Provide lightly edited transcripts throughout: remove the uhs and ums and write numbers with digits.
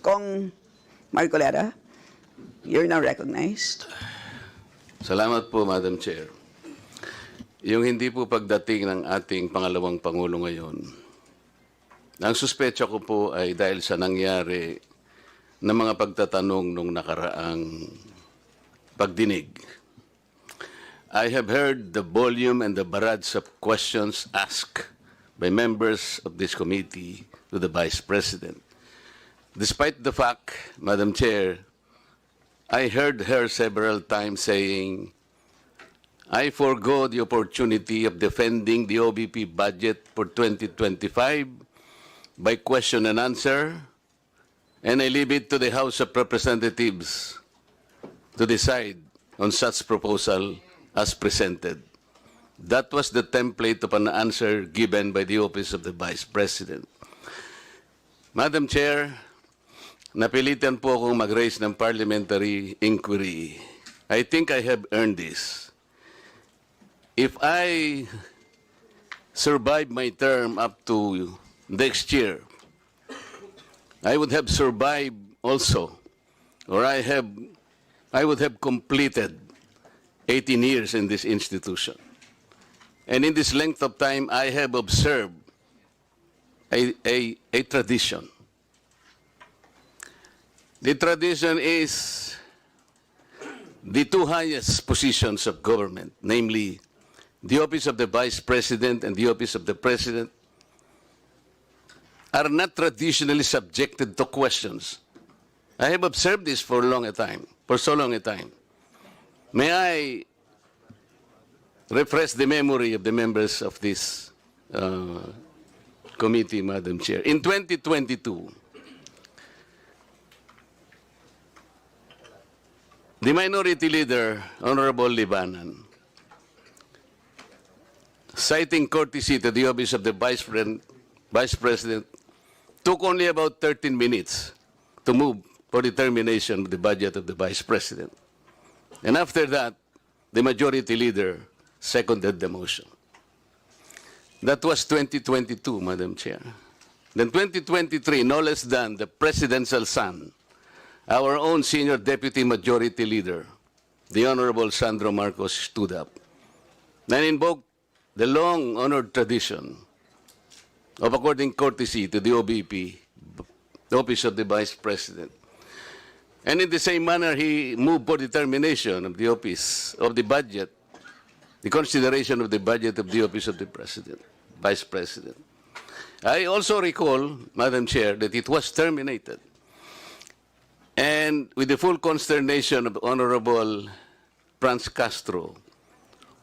CONG Marcoleta, you're now recognized. Salamat po, Madam Chair. Yung hindi po pagdating ng ating pangalawang Pangulo ngayon, ang suspecha ko po ay dahil sa nangyari na mga pagtatanong nung nakaraang pagdinig. I have heard the volume and the barrage of questions asked by members of this committee to the Vice President. Despite the fact, Madam Chair, I heard her several times saying, I forgo the opportunity of defending the OVP budget for 2025 by question and answer, and I leave it to the House of Representatives to decide on such proposal as presented. That was the template of an answer given by the Office of the Vice President. Madam Chair, napilitan po akong mag-raise ng parliamentary inquiry. I think I have earned this. If I survive my term up to next year, I would have survived also, or I would have completed 18 years in this institution. And in this length of time, I have observed a tradition. The tradition is the two highest positions of government, namely the Office of the Vice President and the Office of the President, are not traditionally subjected to questions. I have observed this for so long a time. May I refresh the memory of the members of this committee, Madam Chair. In 2022, the Minority Leader, Honorable Libanan, citing courtesy to the Office of the Vice President, took only about 13 minutes to move for the termination of the budget of the Vice President. And after that, the Majority Leader seconded the motion. That was 2022, Madam Chair. Then 2023, no less than the Presidential son, our own Senior Deputy Majority Leader, the Honorable Sandro Marcos, stood up and invoked the long-honored tradition of according courtesy to the OVP, the Office of the Vice President. And in the same manner, he moved for the termination of the Office of the Budget, the consideration of the budget of the Office of the President, Vice President. I also recall, Madam Chair, that it was terminated. And with the full consternation of Honorable Franz Castro,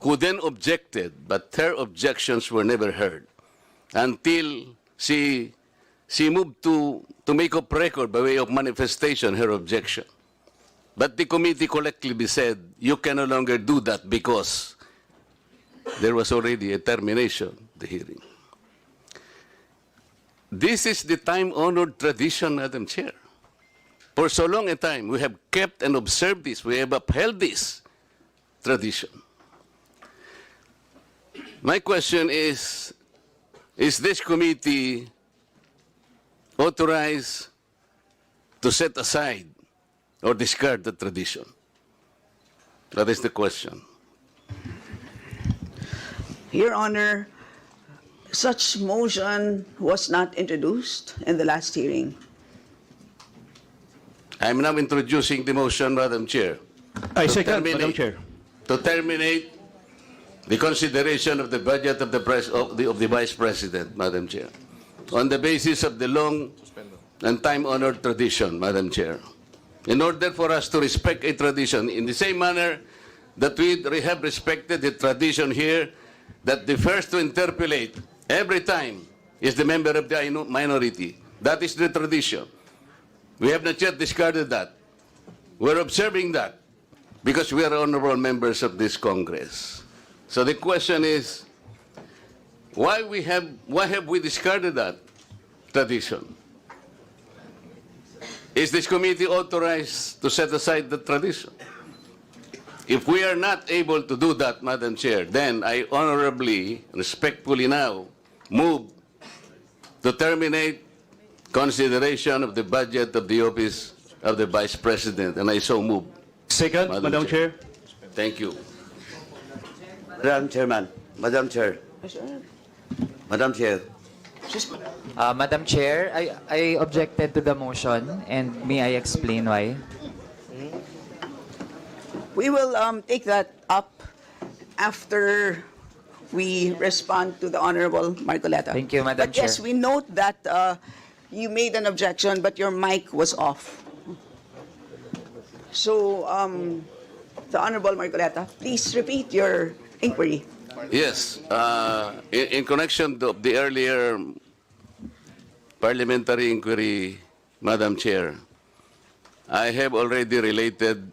who then objected, but her objections were never heard until she moved to make up record by way of manifestation her objection. But the committee collectively said, you can no longer do that because there was already a termination of the hearing. This is the time-honored tradition, Madam Chair. For so long a time, we have kept and observed this. We have upheld this tradition. My question is this committee authorized to set aside or discard the tradition? That is the question. Your Honor, such motion was not introduced in the last hearing. I'm now introducing the motion, Madam Chair. I second, Madam Chair. To terminate the consideration of the budget of the Vice President, Madam Chair, on the basis of the long and time-honored tradition, Madam Chair. In order for us to respect a tradition in the same manner that we have respected the tradition here that the first to interpolate every time is the member of the minority. That is the tradition. We have not yet discarded that. We're observing that because we are honorable members of this Congress. So the question is, why have we discarded that tradition? Is this committee authorized to set aside the tradition? If we are not able to do that, Madam Chair, then I honorably, respectfully now move to terminate consideration of the budget of the office of the Vice President, and I so move. Second, Madam Chair. Thank you. Madam Chairman, Madam Chair, Madam Chair. Madam Chair, I objected to the motion, and may I explain why? We will take that up after we respond to the Honorable Marcoleta. Thank you, Madam But yes, Chair. we note that you made an objection, but your mic was off. So, the Honorable Marcoleta, please repeat your inquiry. Yes, in connection to the earlier parliamentary inquiry, Madam Chair, I have already related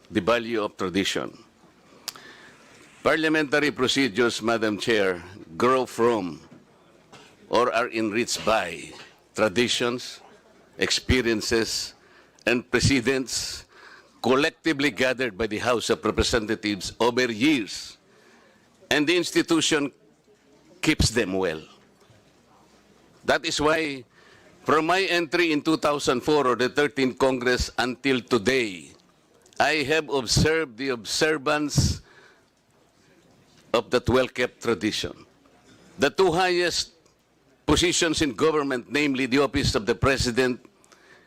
the value of tradition. Parliamentary procedures, Madam Chair, grow from or are enriched by traditions, experiences, and precedents collectively gathered by the House of Representatives over years, and the institution keeps them well. That is why, from my entry in 2004 or the 13th Congress until today, I have observed the observance of that well-kept tradition. The two highest positions in government, namely the office of the President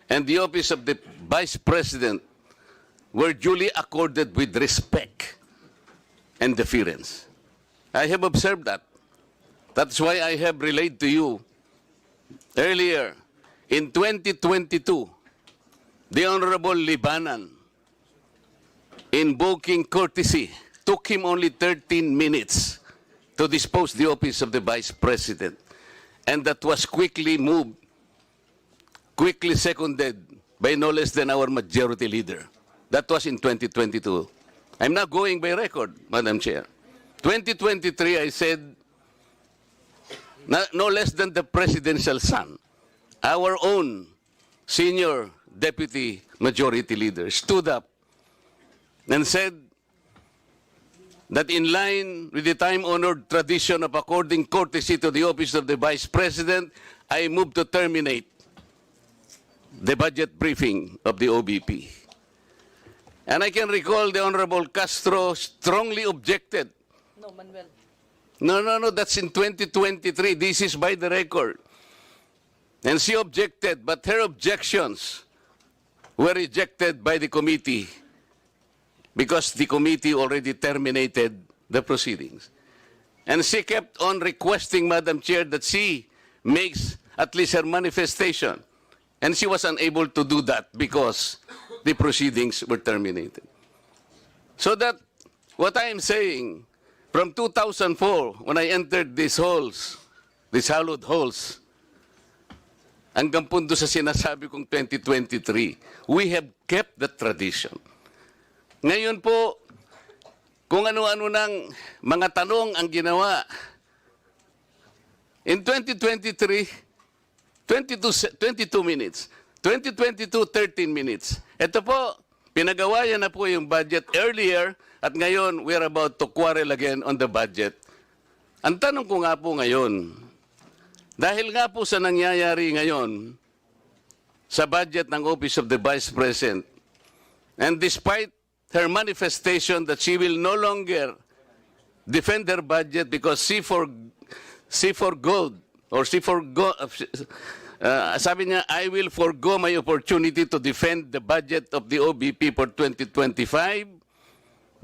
and the office of the Vice President, were duly accorded with respect and deference. I have observed that. That's why I have relayed to you earlier, in 2022, the Honorable Libanan, invoking courtesy, took him only 13 minutes to dispose the office of the Vice President. And that was quickly moved, quickly seconded by no less than our majority leader. That was in 2022. I'm not going by record, Madam Chair. 2023, I said, no less than the presidential son, our own senior deputy majority leader, stood up and said that in line with the time-honored tradition of according courtesy to the office of the Vice President, I move to terminate the budget briefing of the OVP. And I can recall the Honorable Castro strongly objected. No, Manuel. No, that's in 2023. This is by the record. And she objected, but her objections were rejected by the committee because the committee already terminated the proceedings. And she kept on requesting, Madam Chair, that she makes at least her manifestation. And she was unable to do that because the proceedings were terminated. So that, what I am saying, from 2004, when I entered these halls, these hallowed halls, hanggang pundo sa sinasabi kong 2023, we have kept the tradition. Ngayon po, kung ano-ano ng mga tanong ang ginawa, in 2023, 22 minutes. 2022, 13 minutes. Ito po, pinagawayan na po yung budget earlier at ngayon we're about to quarrel again on the budget. Ang tanong ko nga po ngayon, dahil nga po sa nangyayari ngayon sa budget ng Office of the Vice President, and despite her manifestation that she will no longer defend her budget because she forgo, sabi niya, I will forgo my opportunity to defend the budget of the OVP for 2025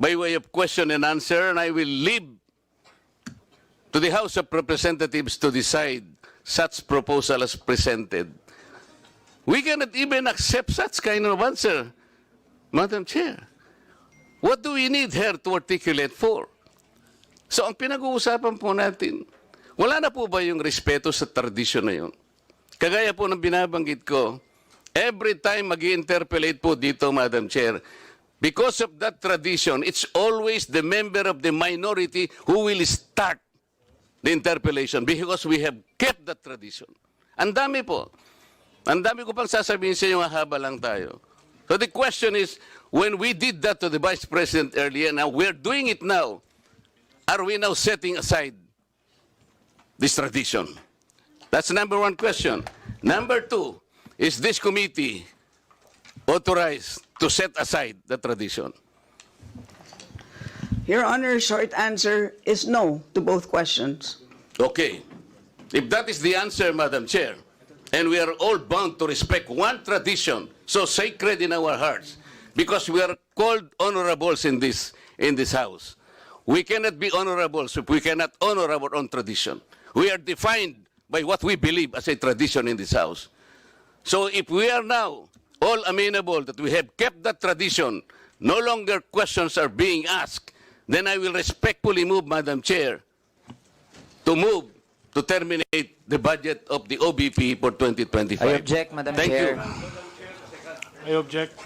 by way of question and answer, and I will leave to the House of Representatives to decide such proposal as presented. We cannot even accept such kind of answer, Madam Chair. What do we need her to articulate for? So ang pinag-uusapan po natin, wala na po ba yung respeto sa tradisyon na yun? Kagaya po ng binabanggit ko, every time mag-i-interpellate po dito, Madam Chair, because of that tradition, it's always the member of the minority who will start the interpellation because we have kept that tradition. Ang dami po. Ang dami ko pang sasabihin sa inyo, haba lang tayo. So the question is, when we did that to the Vice President earlier, now we're doing it now, are we now setting aside this tradition? That's number one question. Number two, is this committee authorized to set aside the tradition? Your Honor, short answer is no to both questions. Okay. If that is the answer, Madam Chair, and we are all bound to respect one tradition so sacred in our hearts, because we are called honorables in this house. We cannot be honorables if we cannot honor our own tradition. We are defined by what we believe as a tradition in this house. So if we are now all amenable that we have kept that tradition, no longer questions are being asked, then I will respectfully move, Madam Chair, to terminate the budget of the OVP for 2025. I object, Madam Thank Chair. you. I object.